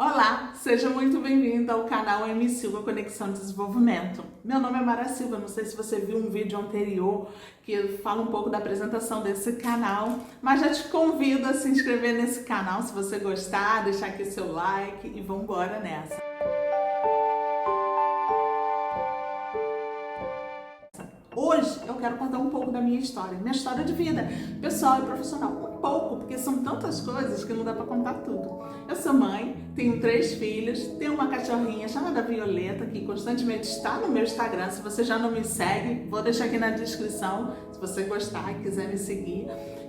Olá, seja muito bem-vindo ao canal M Silva Conexão Desenvolvimento. Meu nome é Mara Silva, não sei se você viu um vídeo anterior que fala um pouco da apresentação desse canal, mas já te convido a se inscrever nesse canal se você gostar, deixar aqui seu like e vamos embora nessa. Hoje eu quero contar um pouco da minha história de vida, pessoal e profissional. Um pouco, porque são tantas coisas que não dá pra contar tudo. Eu sou mãe, tenho 3 filhos, tenho uma cachorrinha chamada Violeta, que constantemente está no meu Instagram. Se você já não me segue, vou deixar aqui na descrição. Se você gostar e quiser me seguir,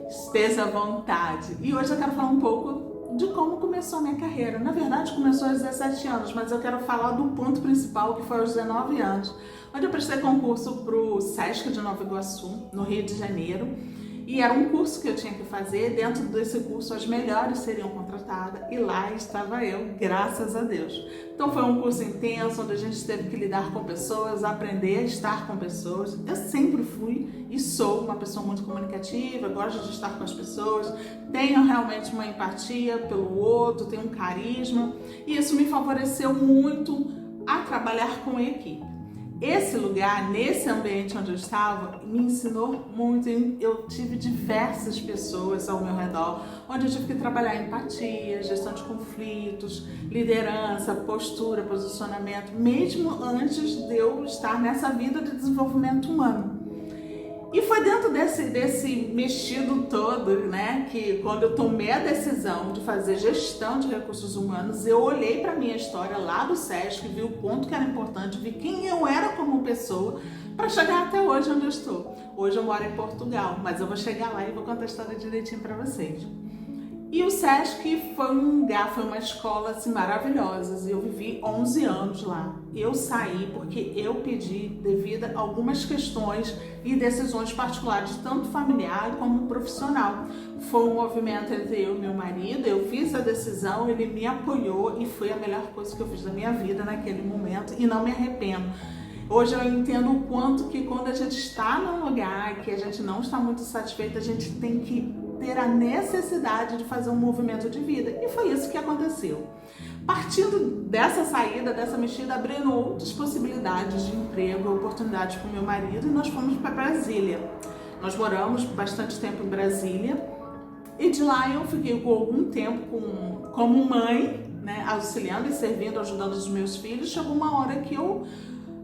esteja à vontade. E hoje eu quero falar um pouco de como começou a minha carreira. Na verdade, começou aos 17 anos, mas eu quero falar do ponto principal, que foi aos 19 anos, onde eu prestei concurso para o Sesc de Nova Iguaçu, no Rio de Janeiro, e era um curso que eu tinha que fazer. Dentro desse curso, as melhores seriam contratadas, e lá estava eu, graças a Deus. Então foi um curso intenso, onde a gente teve que lidar com pessoas, aprender a estar com pessoas. Eu sempre fui e sou uma pessoa muito comunicativa, gosto de estar com as pessoas, tenho realmente uma empatia pelo outro, tenho um carisma, e isso me favoreceu muito a trabalhar com equipe. Esse lugar, nesse ambiente onde eu estava, me ensinou muito. Eu tive diversas pessoas ao meu redor, onde eu tive que trabalhar empatia, gestão de conflitos, liderança, postura, posicionamento, mesmo antes de eu estar nessa vida de desenvolvimento humano. E foi dentro desse mexido todo, né, que quando eu tomei a decisão de fazer gestão de recursos humanos, eu olhei para a minha história lá do Sesc, vi o quanto que era importante, vi quem eu era como pessoa para chegar até hoje onde eu estou. Hoje eu moro em Portugal, mas eu vou chegar lá e vou contar a história direitinho para vocês. E o Sesc foi um lugar, foi uma escola assim, maravilhosa, e eu vivi 11 anos lá. Eu saí porque eu pedi devido a algumas questões e decisões particulares, tanto familiar como profissional. Foi um movimento entre eu e meu marido, eu fiz a decisão, ele me apoiou e foi a melhor coisa que eu fiz da minha vida naquele momento e não me arrependo. Hoje eu entendo o quanto que quando a gente está num lugar que a gente não está muito satisfeito, a gente tem que ter a necessidade de fazer um movimento de vida. E foi isso que aconteceu. Partindo dessa saída, dessa mexida, abrindo outras possibilidades de emprego, oportunidades para o meu marido, e nós fomos para Brasília. Nós moramos bastante tempo em Brasília, e de lá eu fiquei com algum tempo como mãe, né, auxiliando e servindo, ajudando os meus filhos. Chegou uma hora que eu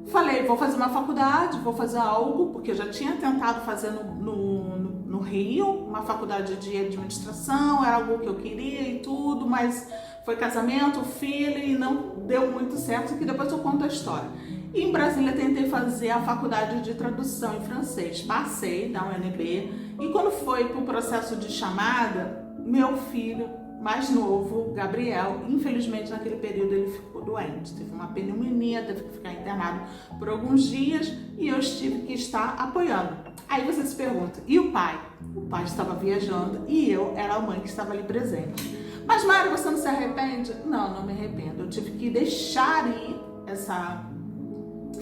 falei, vou fazer uma faculdade, vou fazer algo, porque eu já tinha tentado fazer no Rio, uma faculdade de administração, era algo que eu queria e tudo, mas foi casamento, filho, e não deu muito certo, que depois eu conto a história. E em Brasília tentei fazer a faculdade de tradução em francês, passei da UNB, e quando foi para o processo de chamada, meu filho mais novo, Gabriel, infelizmente naquele período ele ficou doente, teve uma pneumonia, teve que ficar internado por alguns dias e eu tive que estar apoiando. Aí você se pergunta, e o pai? O pai estava viajando e eu era a mãe que estava ali presente. Mas Mário, você não se arrepende? Não, não me arrependo. Eu tive que deixar ir essa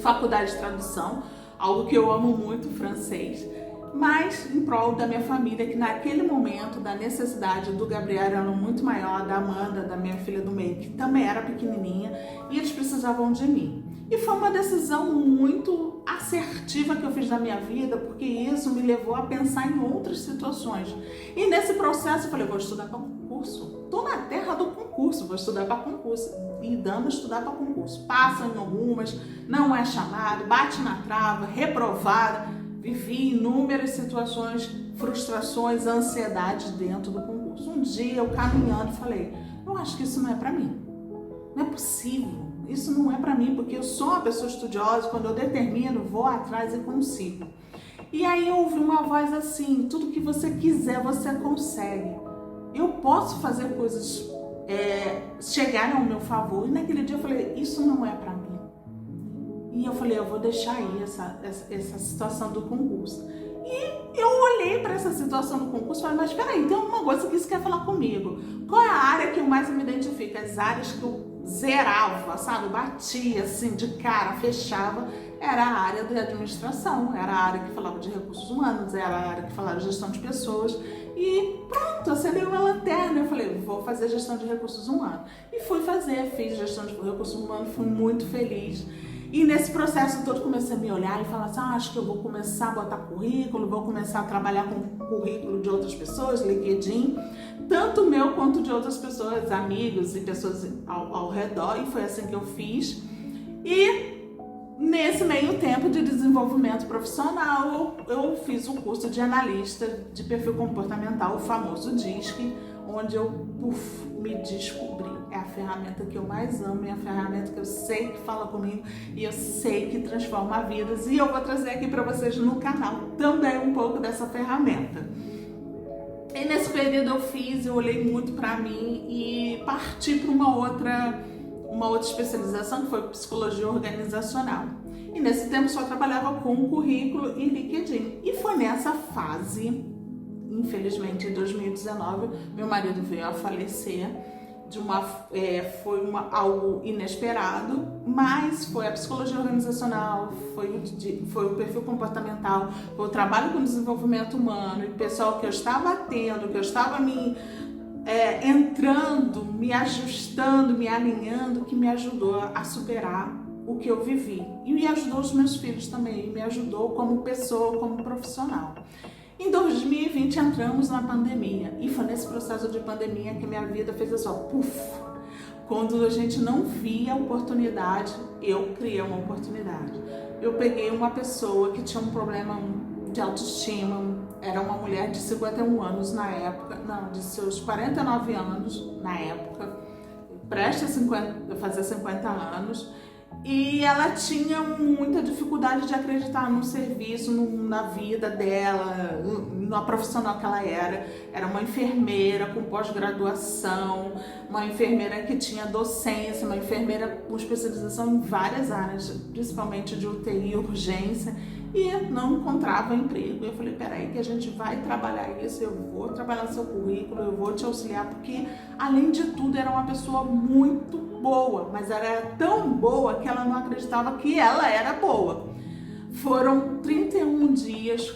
faculdade de tradução, algo que eu amo muito, francês, mas em prol da minha família, que naquele momento da necessidade do Gabriel era muito maior, da Amanda, da minha filha do meio, que também era pequenininha, e eles precisavam de mim. E foi uma decisão muito assertiva que eu fiz na minha vida, porque isso me levou a pensar em outras situações. E nesse processo eu falei, vou estudar para concurso. Estou na terra do concurso, vou estudar para concurso. E dando a estudar para concurso. Passa em algumas, não é chamado, bate na trava, reprovada. Vivi inúmeras situações, frustrações, ansiedades dentro do concurso. Um dia eu caminhando falei, eu acho que isso não é para mim. Não é possível. Isso não é para mim, porque eu sou uma pessoa estudiosa, quando eu determino, vou atrás e consigo. E aí eu ouvi uma voz assim, tudo que você quiser, você consegue. Eu posso fazer coisas chegarem ao meu favor. E naquele dia eu falei, isso não é para mim. E eu falei, eu vou deixar aí essa situação do concurso. E eu olhei para essa situação do concurso e falei, mas peraí, tem alguma coisa que você quer falar comigo. Qual é a área que eu mais me identifico? As áreas que eu zerava, sabe? Batia assim de cara, fechava. Era a área de administração, era a área que falava de recursos humanos, era a área que falava de gestão de pessoas. E pronto, acendei uma lanterna. Eu falei, vou fazer gestão de recursos humanos. E fui fazer, fiz gestão de recursos humanos, fui muito feliz. E nesse processo todo comecei a me olhar e falar assim, acho que eu vou começar a botar currículo, vou começar a trabalhar com currículo de outras pessoas, LinkedIn, tanto meu quanto de outras pessoas, amigos e pessoas ao redor, e foi assim que eu fiz. E nesse meio tempo de desenvolvimento profissional, eu fiz um curso de analista de perfil comportamental, o famoso DISC, onde eu me descobri. É a ferramenta que eu mais amo, é a ferramenta que eu sei que fala comigo e eu sei que transforma vidas. E eu vou trazer aqui para vocês no canal também um pouco dessa ferramenta. E nesse período eu olhei muito para mim e parti para uma outra especialização, que foi psicologia organizacional. E nesse tempo só trabalhava com currículo e LinkedIn. E foi nessa fase, infelizmente em 2019, meu marido veio a falecer. Foi algo inesperado, mas foi a psicologia organizacional, foi o perfil comportamental, foi o trabalho com desenvolvimento humano, e o pessoal que eu estava tendo, que eu estava entrando, me ajustando, me alinhando, que me ajudou a superar o que eu vivi. E me ajudou os meus filhos também, me ajudou como pessoa, como profissional. Em 2020 entramos na pandemia e foi nesse processo de pandemia que minha vida fez assim, puf! Quando a gente não via oportunidade, eu criei uma oportunidade. Eu peguei uma pessoa que tinha um problema de autoestima, era uma mulher de 51 anos na época, não, de seus 49 anos na época, prestes a fazer 50 anos, e ela tinha muita dificuldade de acreditar no serviço, na vida dela, na profissional que ela era. Era uma enfermeira com pós-graduação, uma enfermeira que tinha docência, uma enfermeira com especialização em várias áreas, principalmente de UTI e urgência, e não encontrava emprego. Eu falei, peraí que a gente vai trabalhar isso, eu vou trabalhar no seu currículo, eu vou te auxiliar, porque além de tudo era uma pessoa muito boa, mas ela era tão boa que ela não acreditava que ela era boa. Foram 31 dias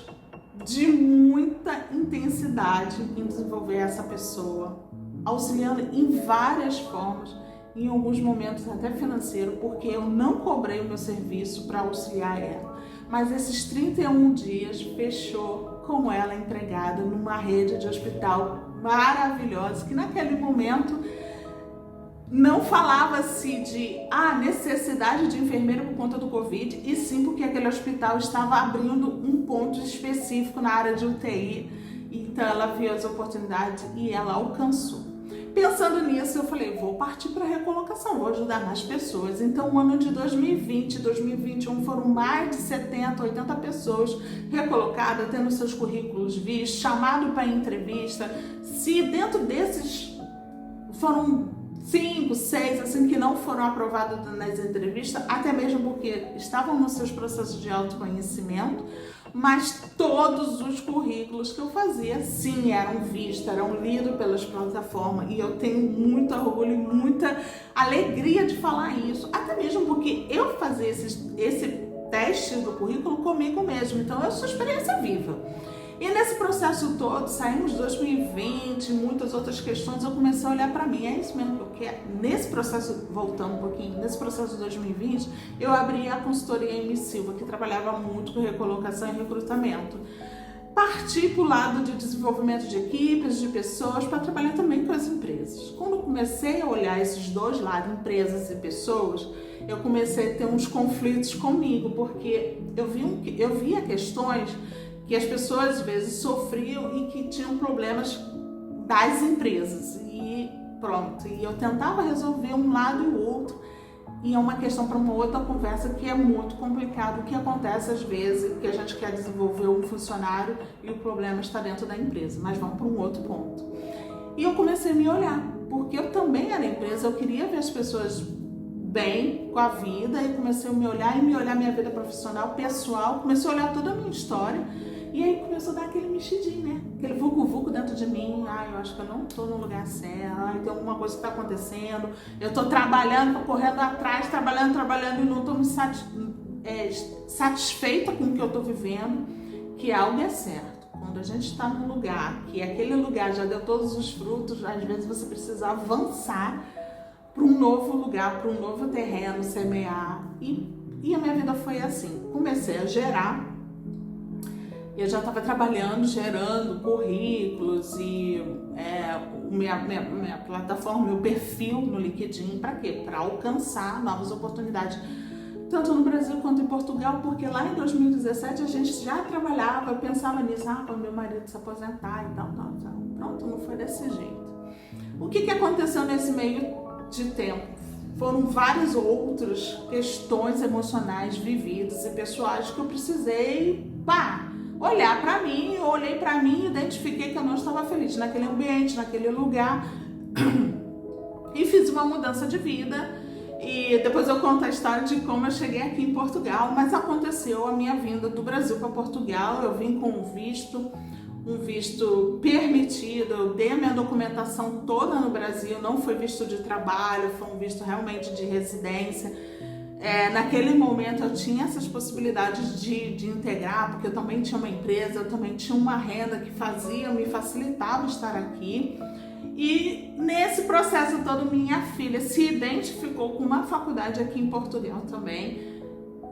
de muita intensidade em desenvolver essa pessoa, auxiliando em várias formas, em alguns momentos até financeiro, porque eu não cobrei o meu serviço para auxiliar ela. Mas esses 31 dias fechou com ela empregada numa rede de hospital maravilhosa, que naquele momento não falava-se de necessidade de enfermeira por conta do Covid, e sim porque aquele hospital estava abrindo um ponto específico na área de UTI. Então ela viu as oportunidades e ela alcançou. Pensando nisso, eu falei, vou partir para a recolocação, vou ajudar mais pessoas. Então, o ano de 2020 e 2021 foram mais de 70, 80 pessoas recolocadas, tendo seus currículos vistos, chamado para entrevista. Se dentro desses foram 5, 6, assim, que não foram aprovados nas entrevistas, até mesmo porque estavam nos seus processos de autoconhecimento, mas todos os currículos que eu fazia, sim, eram vistos, eram lidos pelas plataformas, e eu tenho muito orgulho e muita alegria de falar isso, até mesmo porque eu fazia esse teste do currículo comigo mesmo, então eu sou experiência viva. E nesse processo todo, saímos de 2020, muitas outras questões, eu comecei a olhar para mim, é isso mesmo que eu quero. Nesse processo, voltando um pouquinho, nesse processo de 2020, eu abri a consultoria M. Silva, que trabalhava muito com recolocação e recrutamento. Parti para o lado de desenvolvimento de equipes, de pessoas, para trabalhar também com as empresas. Quando eu comecei a olhar esses dois lados, empresas e pessoas, eu comecei a ter uns conflitos comigo, porque eu via questões que as pessoas às vezes sofriam e que tinham problemas das empresas, e pronto, e eu tentava resolver um lado e o outro, e é uma questão para uma outra conversa que é muito complicado, o que acontece às vezes, que a gente quer desenvolver um funcionário e o problema está dentro da empresa, mas vamos para um outro ponto. E eu comecei a me olhar, porque eu também era empresa, eu queria ver as pessoas bem com a vida, e comecei a me olhar minha vida profissional, pessoal, comecei a olhar toda a minha história. E aí começou a dar aquele mexidinho, né? Aquele vucu-vucu dentro de mim. Eu acho que eu não tô no lugar certo. Tem alguma coisa que tá acontecendo. Eu tô trabalhando, tô correndo atrás, trabalhando e não tô me satisfeita com o que eu tô vivendo. Que algo é certo. Com quando a gente está num lugar que aquele lugar já deu todos os frutos, às vezes você precisa avançar para um novo lugar, para um novo terreno, semear. E a minha vida foi assim. Comecei a gerar. Eu já estava trabalhando, gerando currículos e minha plataforma, meu perfil no LinkedIn, para quê? Para alcançar novas oportunidades, tanto no Brasil quanto em Portugal, porque lá em 2017 a gente já trabalhava, pensava nisso, quando meu marido se aposentar e tal. Pronto, não foi desse jeito. O que aconteceu nesse meio de tempo? Foram várias outras questões emocionais vividas e pessoais que eu precisei olhar para mim. Eu olhei para mim e identifiquei que eu não estava feliz naquele ambiente, naquele lugar e fiz uma mudança de vida. E depois eu conto a história de como eu cheguei aqui em Portugal, mas aconteceu a minha vinda do Brasil para Portugal. Eu vim com um visto permitido, eu dei a minha documentação toda no Brasil, não foi visto de trabalho, foi um visto realmente de residência. Naquele momento eu tinha essas possibilidades de integrar, porque eu também tinha uma empresa, eu também tinha uma renda que me facilitava estar aqui. E nesse processo todo, minha filha se identificou com uma faculdade aqui em Portugal também,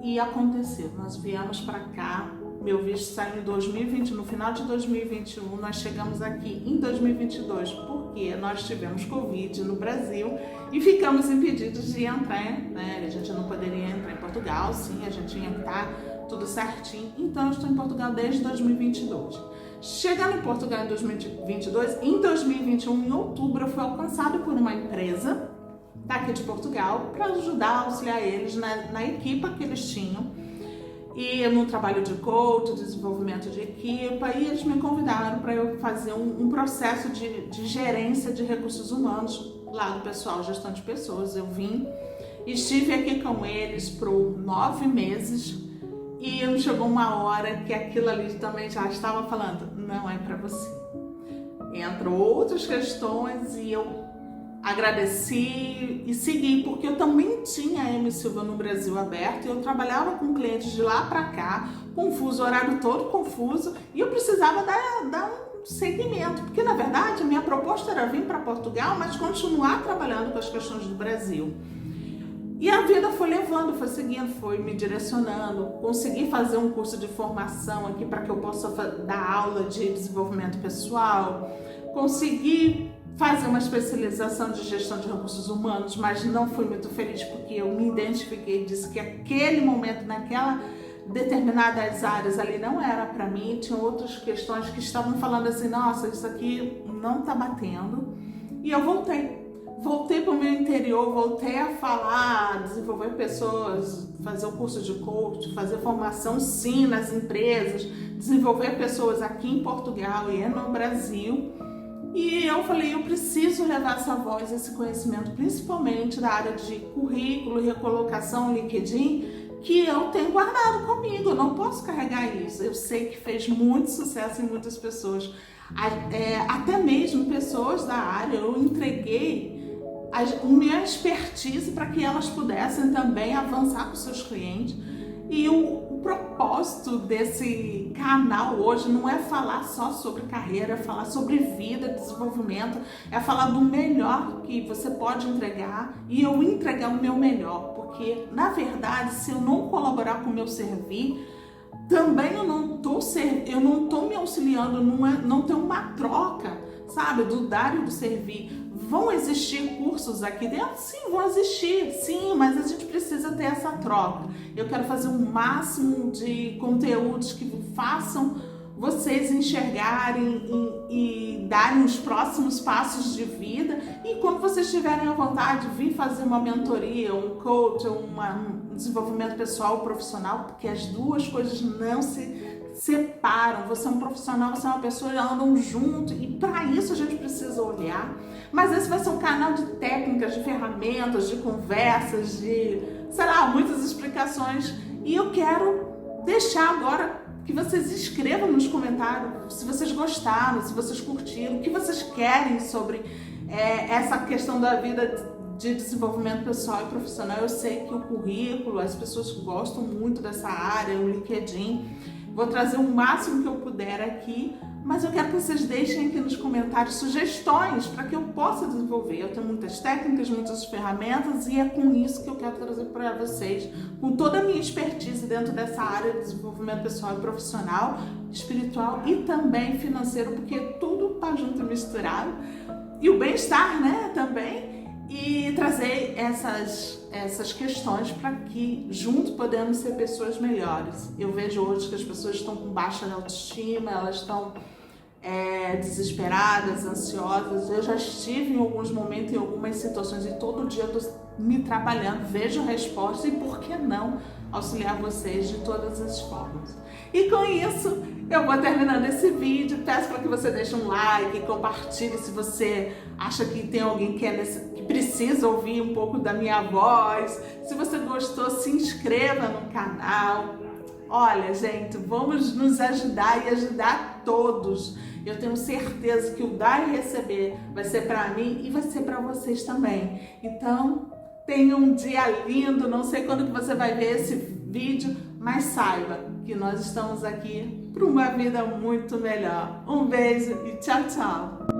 e aconteceu, nós viemos para cá. Meu visto saiu em 2020, no final de 2021, nós chegamos aqui em 2022, porque nós tivemos Covid no Brasil e ficamos impedidos de entrar, né? A gente não poderia entrar em Portugal, sim, a gente tinha que estar tudo certinho. Então eu estou em Portugal desde 2022. Chegando em Portugal em 2022, em 2021, em outubro, eu fui alcançada por uma empresa daqui de Portugal para ajudar, auxiliar eles na equipa que eles tinham. E no trabalho de coach, desenvolvimento de equipa, e eles me convidaram para eu fazer um processo de gerência de recursos humanos lá do pessoal, gestão de pessoas. Eu vim, estive aqui com eles por 9 meses e chegou uma hora que aquilo ali também já estava falando, não é para você. Entram outras questões e eu agradeci e segui, porque eu também tinha a M Silva no Brasil aberto e eu trabalhava com clientes de lá para cá, confuso, o horário todo confuso, e eu precisava dar um segmento, porque na verdade a minha proposta era vir para Portugal, mas continuar trabalhando com as questões do Brasil. E a vida foi levando, foi seguindo, foi me direcionando. Consegui fazer um curso de formação aqui para que eu possa dar aula de desenvolvimento pessoal, consegui fazer uma especialização de gestão de recursos humanos, mas não fui muito feliz porque eu me identifiquei e disse que aquele momento, naquela determinadas áreas ali não era para mim. Tinha outras questões que estavam falando assim, nossa, isso aqui não tá batendo. E eu voltei para o meu interior, voltei a falar, desenvolver pessoas, fazer o curso de coach, fazer formação sim nas empresas, desenvolver pessoas aqui em Portugal e no Brasil. E eu falei, eu preciso levar essa voz, esse conhecimento, principalmente da área de currículo, recolocação, LinkedIn, que eu tenho guardado comigo. Eu não posso carregar isso. Eu sei que fez muito sucesso em muitas pessoas, até mesmo pessoas da área. Eu entreguei a minha expertise para que elas pudessem também avançar com seus clientes. E o propósito desse canal hoje não é falar só sobre carreira, é falar sobre vida, desenvolvimento, é falar do melhor que você pode entregar e eu entregar o meu melhor, porque na verdade, se eu não colaborar com o meu servir, também eu não tô me auxiliando, não tem uma troca, sabe, do dar e do servir. Vão existir cursos aqui dentro? Sim, vão existir, sim, mas a gente precisa ter essa troca. Eu quero fazer o máximo de conteúdos que façam vocês enxergarem e darem os próximos passos de vida. E quando vocês tiverem a vontade de vir fazer uma mentoria, um coach, um desenvolvimento pessoal, profissional, porque as duas coisas não se separam. Você é um profissional, você é uma pessoa, andam junto, e para isso a gente precisa olhar. Mas esse vai ser um canal de técnicas, de ferramentas, de conversas, de, sei lá, muitas explicações. E eu quero deixar agora que vocês escrevam nos comentários se vocês gostaram, se vocês curtiram, o que vocês querem sobre essa questão da vida de desenvolvimento pessoal e profissional. Eu sei que o currículo, as pessoas gostam muito dessa área, o LinkedIn. Vou trazer o máximo que eu puder aqui, mas eu quero que vocês deixem aqui nos comentários sugestões para que eu possa desenvolver. Eu tenho muitas técnicas, muitas ferramentas e é com isso que eu quero trazer para vocês, com toda a minha expertise dentro dessa área de desenvolvimento pessoal e profissional, espiritual e também financeiro, porque tudo está junto e misturado. E o bem-estar, né, também. E trazer essas questões para que juntos podemos ser pessoas melhores. Eu vejo hoje que as pessoas estão com baixa autoestima, elas estão desesperadas, ansiosas. Eu já estive em alguns momentos, em algumas situações, e todo dia eu estou me trabalhando, vejo respostas e por que não auxiliar vocês de todas as formas. E com isso, eu vou terminando esse vídeo. Peço para que você deixe um like, compartilhe se você acha que tem alguém que precisa ouvir um pouco da minha voz. Se você gostou, se inscreva no canal. Olha, gente, vamos nos ajudar e ajudar todos. Eu tenho certeza que o dar e receber vai ser para mim e vai ser para vocês também. Então, tenha um dia lindo. Não sei quando que você vai ver esse vídeo, mas saiba que nós estamos aqui para uma vida muito melhor. Um beijo e tchau, tchau!